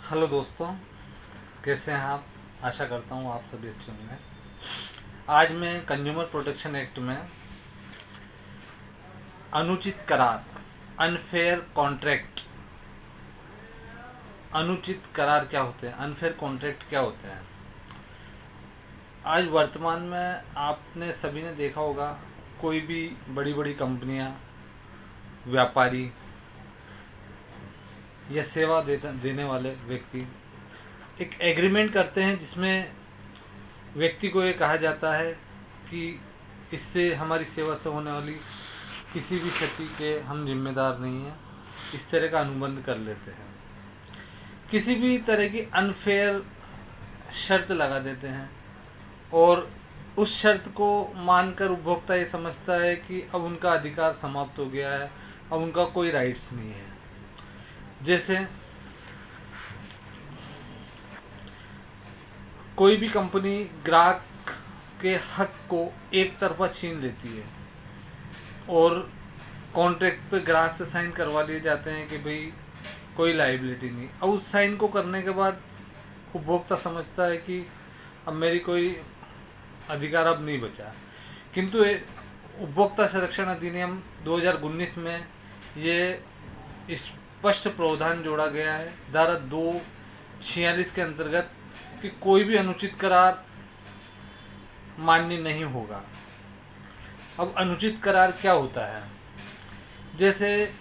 Hello दोस्तों, कैसे हैं आप। आशा करता हूँ आप सभी अच्छे होंगे। आज मैं कंज्यूमर प्रोटेक्शन एक्ट में अनुचित करार, अनफेयर कॉन्ट्रैक्ट, अनुचित करार क्या होते हैं, अनफेयर कॉन्ट्रैक्ट क्या होते हैं। आज वर्तमान में आपने सभी ने देखा होगा, कोई भी बड़ी बड़ी कंपनियां, व्यापारी या सेवा देने वाले व्यक्ति एक एग्रीमेंट करते हैं जिसमें व्यक्ति को ये कहा जाता है कि इससे हमारी सेवा से होने वाली किसी भी क्षति के हम जिम्मेदार नहीं हैं। इस तरह का अनुबंध कर लेते हैं, किसी भी तरह की अनफेयर शर्त लगा देते हैं और उस शर्त को मानकर उपभोक्ता ये समझता है कि अब उनका अधिकार समाप्त हो गया है, अब उनका कोई राइट्स नहीं है। जैसे कोई भी कंपनी ग्राहक के हक को एक तरफा छीन लेती है और कॉन्ट्रैक्ट पे ग्राहक से साइन करवा लिए जाते हैं कि भाई कोई लाइबिलिटी नहीं। अब उस साइन को करने के बाद उपभोक्ता समझता है कि अब मेरी कोई अधिकार अब नहीं बचा। किंतु उपभोक्ता संरक्षण अधिनियम 2019 में ये स्पष्ट प्रावधान जोड़ा गया है, धारा 246 के अंतर्गत, कि कोई भी अनुचित करार मान्य नहीं होगा। अब अनुचित करार क्या होता है, जैसे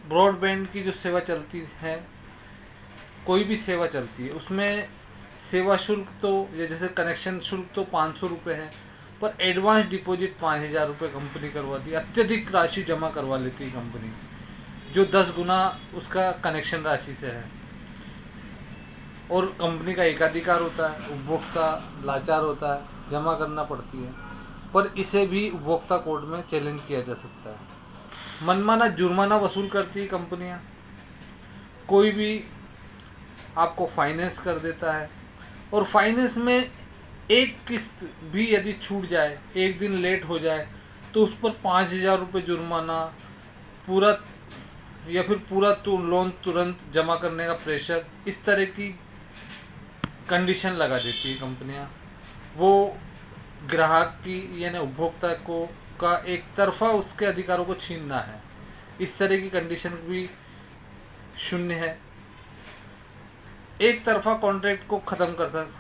ब्रॉडबैंड की जो सेवा चलती है, कोई भी सेवा चलती है, उसमें सेवा शुल्क तो या जैसे कनेक्शन शुल्क तो 500 रुपये है, पर एडवांस डिपॉजिट 5000 रुपये कंपनी करवाती है। अत्यधिक राशि जमा करवा लेती है कंपनी, जो 10 गुना उसका कनेक्शन राशि से है। और कंपनी का एकाधिकार होता है, उपभोक्ता लाचार होता है, जमा करना पड़ती है, पर इसे भी उपभोक्ता कोर्ट में चैलेंज किया जा सकता है। मनमाना जुर्माना वसूल करती है कंपनियां, कोई भी आपको फाइनेंस कर देता है और फाइनेंस में एक किस्त भी यदि छूट जाए, एक दिन लेट हो जाए, तो उस पर 5000 रुपये जुर्माना, पूरा या फिर पूरा लोन तुरंत जमा करने का प्रेशर, इस तरह की कंडीशन लगा देती है कंपनियां। वो ग्राहक की यानी उपभोक्ता को का एक तरफा उसके अधिकारों को छीनना है, इस तरह की कंडीशन भी शून्य है। एक तरफा कॉन्ट्रैक्ट को ख़त्म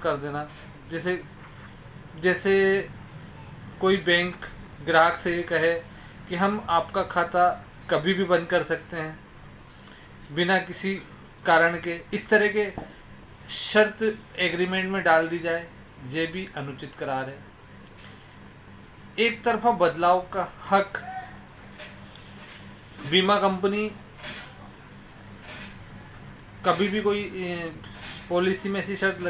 कर देना, जैसे जैसे कोई बैंक ग्राहक से ये कहे कि हम आपका खाता कभी भी बंद कर सकते हैं बिना किसी कारण के, इस तरह के शर्त एग्रीमेंट में डाल दी जाए, ये भी अनुचित करार है। एक तरफा बदलाव का हक, बीमा कंपनी कभी भी कोई पॉलिसी में ऐसी शर्त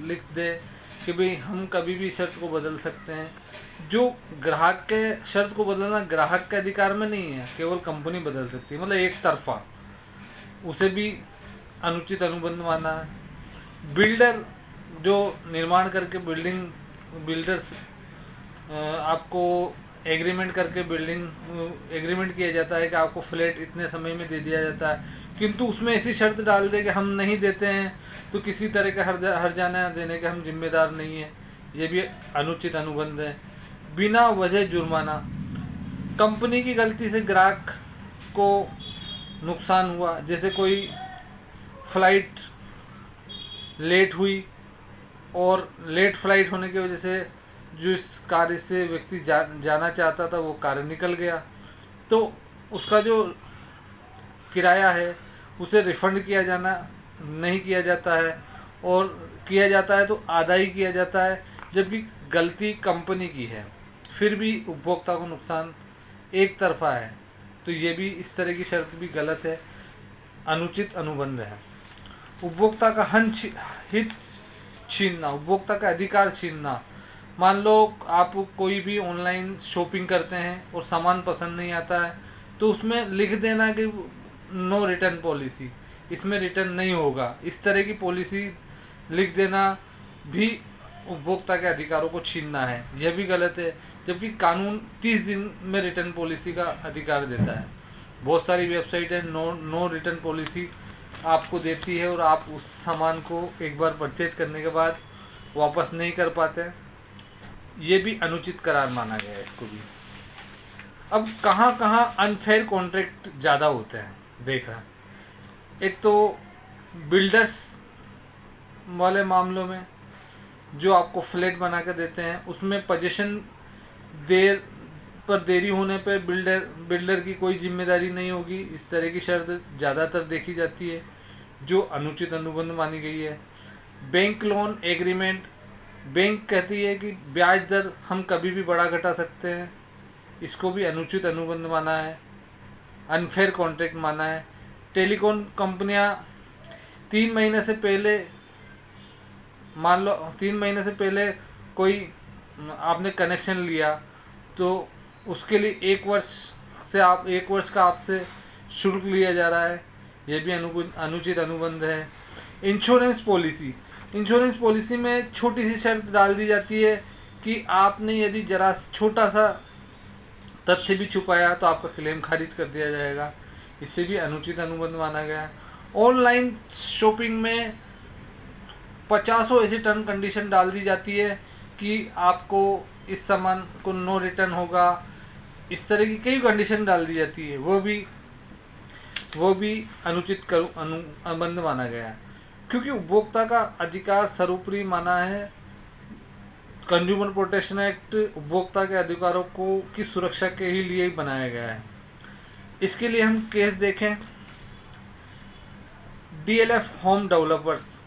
लिख दे कि भाई हम कभी भी शर्त को बदल सकते हैं। जो ग्राहक के शर्त को बदलना ग्राहक के अधिकार में नहीं है, केवल कंपनी बदल सकती है, मतलब एक तरफा, उसे भी अनुचित अनुबंध माना है। बिल्डर जो निर्माण करके बिल्डर्स आपको एग्रीमेंट करके एग्रीमेंट किया जाता है कि आपको फ्लैट इतने समय में दे दिया जाता है, किंतु उसमें ऐसी शर्त डाल दे कि हम नहीं देते हैं तो किसी तरह का हर्जाना देने के हम जिम्मेदार नहीं हैं, ये भी अनुचित अनुबंध है। बिना वजह जुर्माना, कंपनी की गलती से ग्राहक को नुकसान हुआ, जैसे कोई फ्लाइट लेट हुई और लेट फ्लाइट होने की वजह से जो इस कार्य से व्यक्ति जाना चाहता था वो कार्य निकल गया, तो उसका जो किराया है उसे रिफंड किया जाना नहीं किया जाता है, और किया जाता है तो आधा ही किया जाता है, जबकि गलती कंपनी की है, फिर भी उपभोक्ता को नुकसान एक तरफा है। तो ये भी, इस तरह की शर्त भी गलत है, अनुचित अनुबंध है। उपभोक्ता का हित छीनना, उपभोक्ता का अधिकार छीनना। मान लो आप कोई भी ऑनलाइन शॉपिंग करते हैं और सामान पसंद नहीं आता है, तो उसमें लिख देना कि नो रिटर्न पॉलिसी, इसमें रिटर्न नहीं होगा, इस तरह की पॉलिसी लिख देना भी उपभोक्ता के अधिकारों को छीनना है, यह भी गलत है। जबकि कानून 30 दिन में रिटर्न पॉलिसी का अधिकार देता है। बहुत सारी वेबसाइट है नो रिटर्न पॉलिसी आपको देती है और आप उस सामान को एक बार परचेज करने के बाद वापस नहीं कर पाते, ये भी अनुचित करार माना गया है इसको भी। अब कहाँ कहाँ अनफेयर कॉन्ट्रैक्ट ज़्यादा होते हैं देख रहा है। एक तो बिल्डर्स वाले मामलों में जो आपको फ्लैट बना कर देते हैं, उसमें पोजीशन देरी होने पर बिल्डर की कोई जिम्मेदारी नहीं होगी, इस तरह की शर्त ज़्यादातर देखी जाती है जो अनुचित अनुबंध मानी गई है। बैंक लोन एग्रीमेंट, बैंक कहती है कि ब्याज दर हम कभी भी बढ़ा घटा सकते हैं, इसको भी अनुचित अनुबंध माना है, अनफेयर कॉन्ट्रैक्ट माना है। टेलीकॉम कंपनियां 3 महीने से पहले, मान लो 3 महीने से पहले कोई आपने कनेक्शन लिया तो उसके लिए 1 वर्ष का आपसे शुल्क लिया जा रहा है, यह भी अनुचित अनुबंध है। इंश्योरेंस पॉलिसी में छोटी सी शर्त डाल दी जाती है कि आपने यदि जरा छोटा सा तथ्य भी छुपाया तो आपका क्लेम खारिज कर दिया जाएगा, इससे भी अनुचित अनुबंध माना गया है। ऑनलाइन शॉपिंग में 50 ऐसी टर्म कंडीशन डाल दी जाती है कि आपको इस सामान को नो रिटर्न होगा, इस तरह की कई कंडीशन डाल दी जाती है, वो भी अनुचित अनुबंध माना गया है। क्योंकि उपभोक्ता का अधिकार सर्वोपरि माना है। कंज्यूमर प्रोटेक्शन एक्ट उपभोक्ता के अधिकारों की सुरक्षा के ही लिए बनाया गया है। इसके लिए हम केस देखें, DLF होम डेवलपर्स,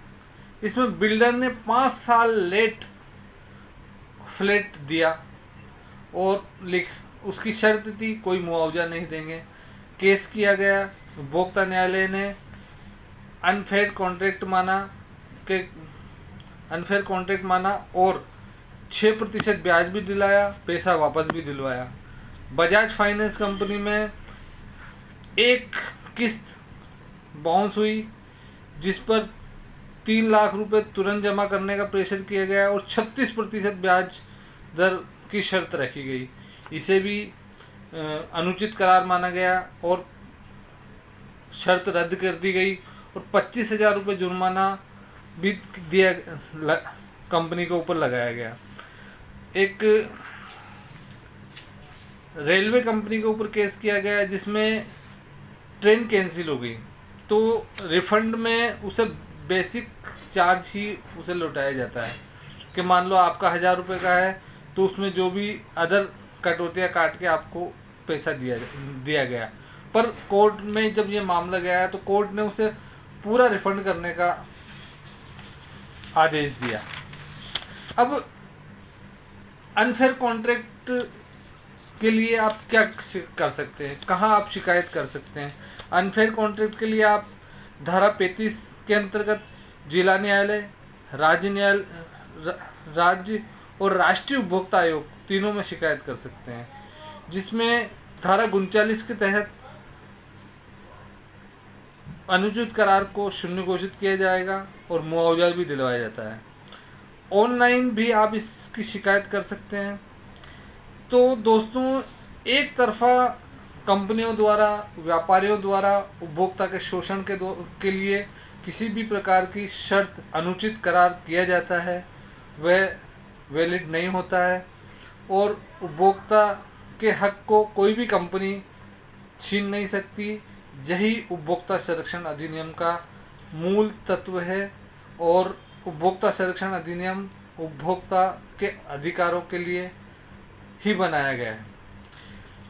इसमें बिल्डर ने 5 साल लेट फ्लैट दिया और उसकी शर्त थी कोई मुआवजा नहीं देंगे। केस किया गया, उपभोक्ता न्यायालय ने अनफेयर कॉन्ट्रैक्ट माना और 6% ब्याज भी दिलाया, पैसा वापस भी दिलवाया। बजाज फाइनेंस कंपनी में एक किस्त बाउंस हुई जिस पर 3 लाख रुपए तुरंत जमा करने का प्रेशर किया गया और 36% ब्याज दर की शर्त रखी गई, इसे भी अनुचित करार माना गया और शर्त रद्द कर दी गई और 25,000 रुपये जुर्माना भी कंपनी के ऊपर लगाया गया। एक रेलवे कंपनी के ऊपर केस किया गया जिसमें ट्रेन कैंसिल हो गई तो रिफंड में उसे बेसिक चार्ज ही उसे लौटाया जाता है कि मान लो आपका 1,000 रुपये का है तो उसमें जो भी अदर कटौतियाँ काट के आपको पैसा दिया गया। पर कोर्ट में जब ये मामला गया है तो कोर्ट ने उसे पूरा रिफंड करने का आदेश दिया। अब अनफेयर कॉन्ट्रैक्ट के लिए आप क्या कर सकते हैं, कहाँ आप शिकायत कर सकते हैं? अनफेयर कॉन्ट्रैक्ट के लिए आप धारा 35 के अंतर्गत जिला न्यायालय, राज्य और राष्ट्रीय उपभोक्ता आयोग तीनों में शिकायत कर सकते हैं, जिसमें धारा 39 के तहत अनुचित करार को शून्य घोषित किया जाएगा और मुआवजा भी दिलवाया जाता है। ऑनलाइन भी आप इसकी शिकायत कर सकते हैं। तो दोस्तों, एक तरफा कंपनियों द्वारा, व्यापारियों द्वारा उपभोक्ता के शोषण के लिए किसी भी प्रकार की शर्त अनुचित करार किया जाता है वह वैलिड नहीं होता है और उपभोक्ता के हक को कोई भी कंपनी छीन नहीं सकती। यही उपभोक्ता संरक्षण अधिनियम का मूल तत्व है और उपभोक्ता संरक्षण अधिनियम उपभोक्ता के अधिकारों के लिए ही बनाया गया है।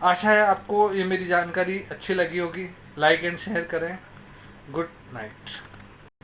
आशा है आपको ये मेरी जानकारी अच्छी लगी होगी। लाइक एंड शेयर करें। Good night.